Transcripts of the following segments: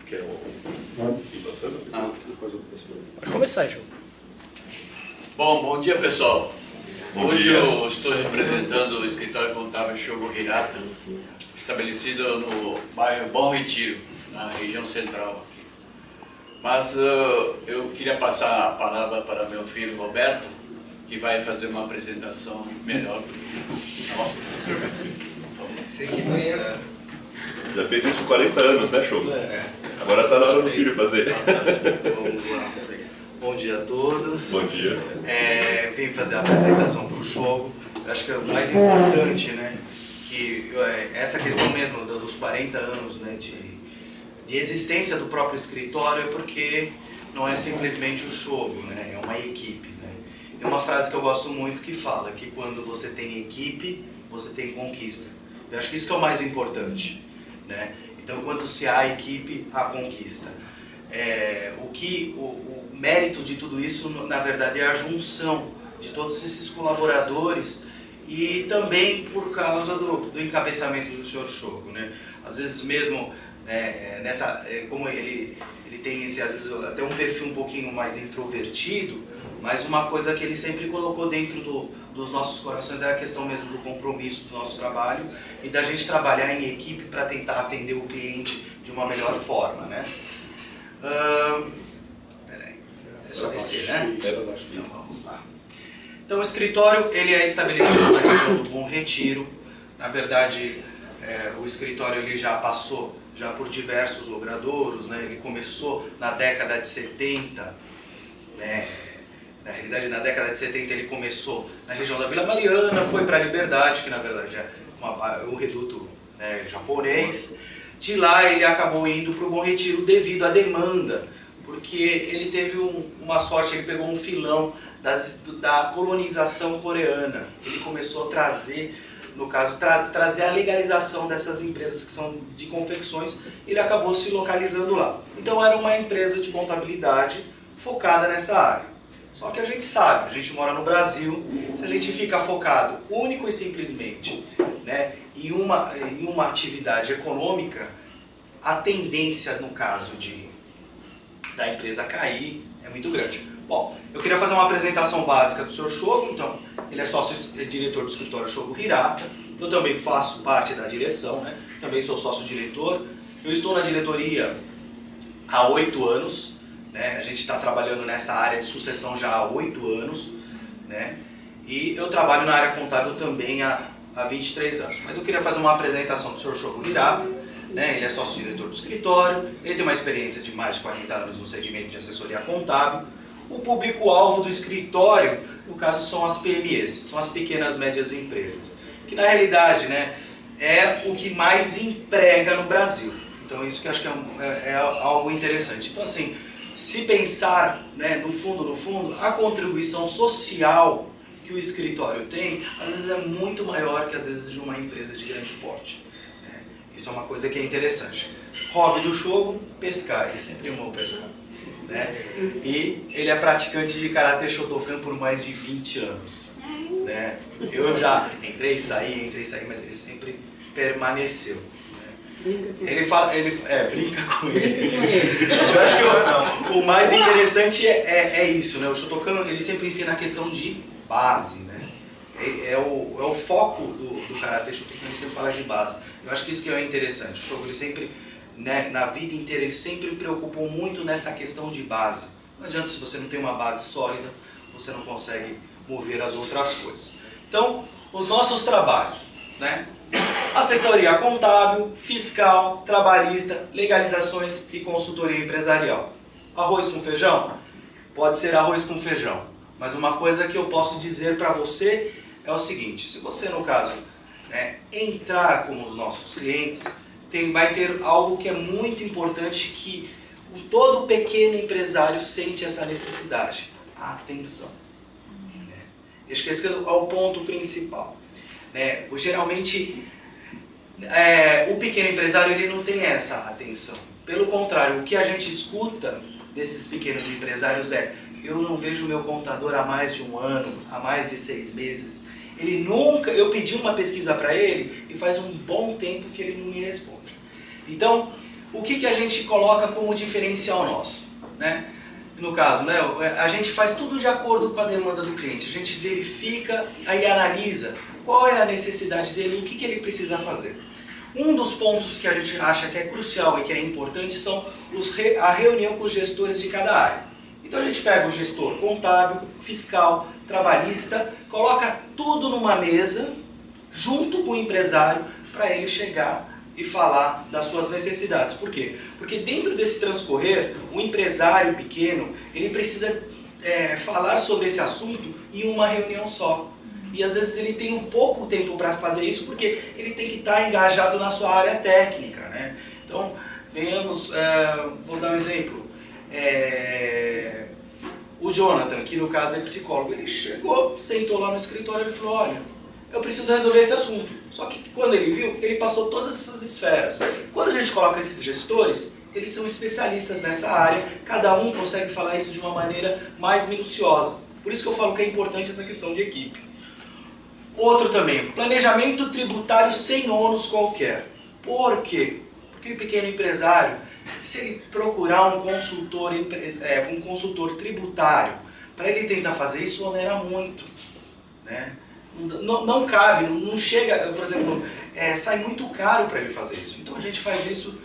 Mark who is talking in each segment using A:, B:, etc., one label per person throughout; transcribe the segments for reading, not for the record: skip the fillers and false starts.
A: Quer ir passando?
B: Depois eu passo.
C: Pode começar, João.
D: Bom dia, pessoal.
A: Bom
D: Hoje
A: dia.
D: eu estou representando o escritório contábil Shogo Hirata, estabelecido no bairro Bom Retiro, na região central aqui. Mas eu queria passar a palavra para meu filho Roberto, que vai fazer uma apresentação melhor. Tá bom?
E: Você que conhece.
A: Já fez isso por 40 anos, né, Shogo? Agora está na hora do filho fazer.
E: Vamos lá. Bom dia a todos.
A: Bom dia.
E: Vim fazer a apresentação para o Shogo. Eu acho que é o mais importante, né? Que essa questão mesmo dos 40 anos, né, de existência do próprio escritório é porque não é simplesmente o Shogo, né? É uma equipe, né? Tem uma frase que eu gosto muito que fala que quando você tem equipe, você tem conquista. Eu acho que isso que é o mais importante, né? Então, quando se há equipe, há conquista. O mérito de tudo isso, na verdade, é a junção de todos esses colaboradores e também por causa do encabeçamento do Sr. Shogo, né? Às vezes mesmo, como ele tem esse, às vezes, até um perfil um pouquinho mais introvertido, mas uma coisa que ele sempre colocou dentro dos nossos corações é a questão mesmo do compromisso do nosso trabalho e da gente trabalhar em equipe para tentar atender o cliente de uma melhor forma, né? Peraí, é só descer, né? Então vamos lá. Então o escritório ele é estabelecido na região do Bom Retiro. Na verdade, o escritório ele já passou por diversos logradouros, né? Ele começou na década de 70, né? Na realidade, na década de 70 ele começou na região da Vila Mariana, foi para a Liberdade, que na verdade é um reduto, né, japonês. De lá ele acabou indo para o Bom Retiro devido à demanda, porque ele teve uma sorte, ele pegou um filão da colonização coreana. Ele começou a trazer, no caso, trazer a legalização dessas empresas que são de confecções, ele acabou se localizando lá. Então era uma empresa de contabilidade focada nessa área. Só que a gente sabe, a gente mora no Brasil, se a gente fica focado único e simplesmente, né, em uma atividade econômica, a tendência, no caso da empresa cair, é muito grande. Bom, eu queria fazer uma apresentação básica do Sr. Shogo. Então, ele é sócio-diretor do escritório Shogo Hirata, eu também faço parte da direção, né, também sou sócio-diretor, eu estou na diretoria há 8 anos, né? A gente está trabalhando nessa área de sucessão já há 8 anos, né? E eu trabalho na área contábil também há 23 anos. Mas eu queria fazer uma apresentação do Sr. Shogo Hirata, né? Ele é sócio-diretor do escritório, ele tem uma experiência de mais de 40 anos no segmento de assessoria contábil. O público-alvo do escritório, no caso, são as PMEs, são as pequenas e médias empresas, que na realidade, né, é o que mais emprega no Brasil. Então isso que eu acho que é algo interessante. Então assim, se pensar, né, no fundo, a contribuição social que o escritório tem, às vezes é muito maior que às vezes de uma empresa de grande porte, né? Isso é uma coisa que é interessante. Hobby do Shogo, pescar, ele sempre amou pescar, né? E ele é praticante de Karatê Shotokan por mais de 20 anos, né? Eu já entrei e saí, mas ele sempre permaneceu. Ele brinca com ele. Eu acho que o mais interessante é isso, né? O Shotokan, ele sempre ensina a questão de base, né? É o foco do Karatê Shotokan, ele sempre fala de base. Eu acho que isso que é interessante. O Shogo, ele sempre, né, na vida inteira, ele sempre preocupou muito nessa questão de base. Não adianta, se você não tem uma base sólida, você não consegue mover as outras coisas. Então, os nossos trabalhos, né? Assessoria contábil, fiscal, trabalhista, legalizações e consultoria empresarial. Arroz com feijão? Pode ser arroz com feijão. Mas uma coisa que eu posso dizer para você é o seguinte: se você, no caso, né, entrar com os nossos clientes, vai ter algo que é muito importante, que todo pequeno empresário sente essa necessidade: a atenção. Acho que esse é o ponto principal. Geralmente, o pequeno empresário, ele não tem essa atenção. Pelo contrário, o que a gente escuta desses pequenos empresários é: eu não vejo meu contador há mais de 1 ano, há mais de 6 meses. Eu pedi uma pesquisa para ele e faz um bom tempo que ele não me responde. Então, o que a gente coloca como diferencial nosso, né? No caso, né, a gente faz tudo de acordo com a demanda do cliente, a gente verifica e analisa qual é a necessidade dele e o que ele precisa fazer. Um dos pontos que a gente acha que é crucial e que é importante são a reunião com os gestores de cada área. Então a gente pega o gestor contábil, fiscal, trabalhista, coloca tudo numa mesa, junto com o empresário, para ele chegar e falar das suas necessidades. Por quê? Porque dentro desse transcorrer, o empresário pequeno, ele precisa falar sobre esse assunto em uma reunião só. E às vezes ele tem um pouco tempo para fazer isso, porque ele tem que estar engajado na sua área técnica, né? Então, venhamos, vou dar um exemplo. O Jonathan, que no caso é psicólogo, ele chegou, sentou lá no escritório e falou, olha, eu preciso resolver esse assunto. Só que quando ele viu, ele passou todas essas esferas. Quando a gente coloca esses gestores, eles são especialistas nessa área, cada um consegue falar isso de uma maneira mais minuciosa. Por isso que eu falo que é importante essa questão de equipe. Outro também, planejamento tributário sem ônus qualquer. Por quê? Porque o pequeno empresário, se ele procurar um consultor tributário, para ele tentar fazer isso, onera muito, né? Não cabe, não chega, por exemplo, sai muito caro para ele fazer isso. Então a gente faz isso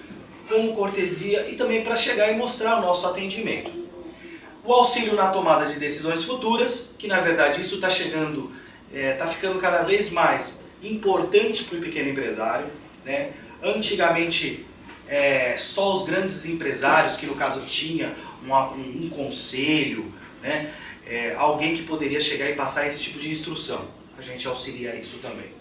E: com cortesia e também para chegar e mostrar o nosso atendimento. O auxílio na tomada de decisões futuras, que na verdade isso está chegando, está ficando cada vez mais importante para o pequeno empresário, né? Antigamente, só os grandes empresários, que no caso tinha um conselho, né? Alguém que poderia chegar e passar esse tipo de instrução. A gente auxilia isso também.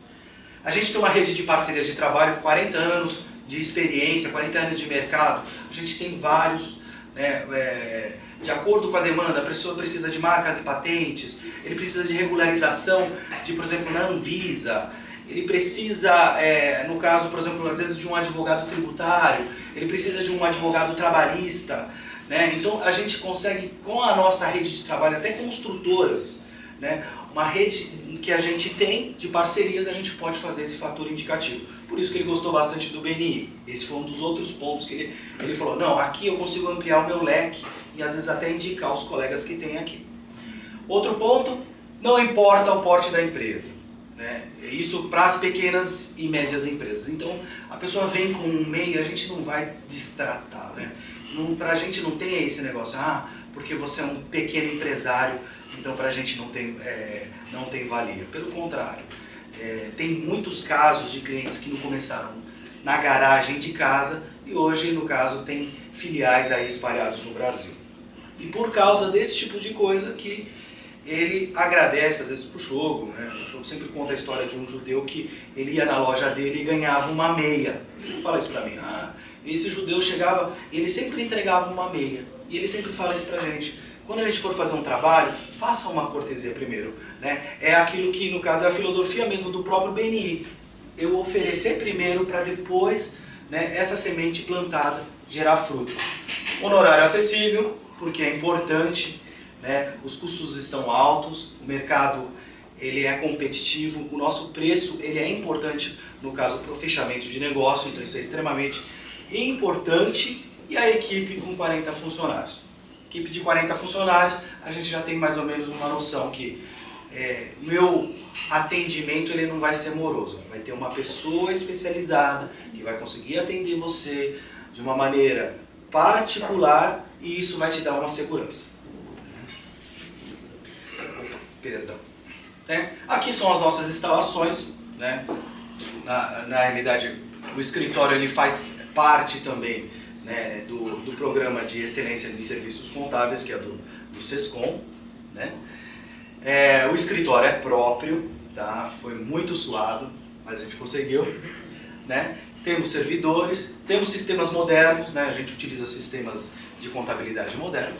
E: A gente tem uma rede de parceria de trabalho, 40 anos de experiência, 40 anos de mercado. A gente tem vários, né, de acordo com a demanda, a pessoa precisa de marcas e patentes, ele precisa de regularização, por exemplo, na Anvisa, ele precisa, no caso, por exemplo, às vezes de um advogado tributário, ele precisa de um advogado trabalhista, né? Então a gente consegue, com a nossa rede de trabalho, até construtoras, né? Uma rede que a gente tem de parcerias, a gente pode fazer esse fator indicativo. Por isso que ele gostou bastante do BNI. Esse foi um dos outros pontos que ele falou, não, aqui eu consigo ampliar o meu leque e às vezes até indicar os colegas que tem aqui. Outro ponto, não importa o porte da empresa, né? Isso para as pequenas e médias empresas. Então a pessoa vem com um MEI, a gente não vai destratar, né? Para a gente não tem esse negócio, porque você é um pequeno empresário, então para a gente não tem valia. Pelo contrário, tem muitos casos de clientes que não começaram na garagem de casa e hoje, no caso, tem filiais aí espalhados no Brasil. E por causa desse tipo de coisa que ele agradece às vezes pro Shogo, né? O Shogo sempre conta a história de um judeu que ele ia na loja dele e ganhava uma meia. Ele sempre fala isso pra mim, esse judeu chegava e ele sempre entregava uma meia. E ele sempre fala isso pra gente. Quando a gente for fazer um trabalho, faça uma cortesia primeiro, né? É aquilo que, no caso, é a filosofia mesmo do próprio BNI. Eu oferecer primeiro para depois, né, essa semente plantada gerar fruto. Honorário acessível, porque é importante, né? Os custos estão altos, o mercado ele é competitivo, o nosso preço ele é importante, no caso, para o fechamento de negócio, então isso é extremamente importante. E a equipe com 40 funcionários. Equipe de 40 funcionários, a gente já tem mais ou menos uma noção que meu atendimento ele não vai ser moroso. Vai ter uma pessoa especializada que vai conseguir atender você de uma maneira particular e isso vai te dar uma segurança. Perdão. Aqui são as nossas instalações, né? Na realidade, o escritório ele faz parte também, né, do programa de excelência de serviços contábeis, que é do SESCOM, né? O escritório é próprio, tá? Foi muito suado, mas a gente conseguiu, né? Temos servidores, temos sistemas modernos, né? A gente utiliza sistemas de contabilidade modernos.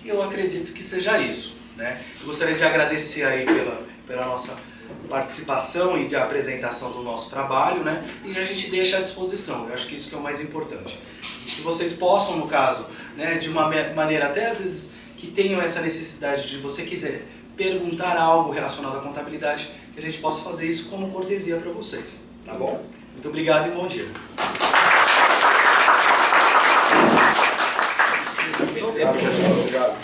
E: E eu acredito que seja isso, né? Eu gostaria de agradecer aí pela nossa participação e de apresentação do nosso trabalho, né? E a gente deixa à disposição, eu acho que isso que é o mais importante. Que vocês possam, no caso, né, de uma maneira até às vezes que tenham essa necessidade de você quiser perguntar algo relacionado à contabilidade, que a gente possa fazer isso como cortesia para vocês, tá bom? Muito obrigado e bom dia.
B: Obrigado.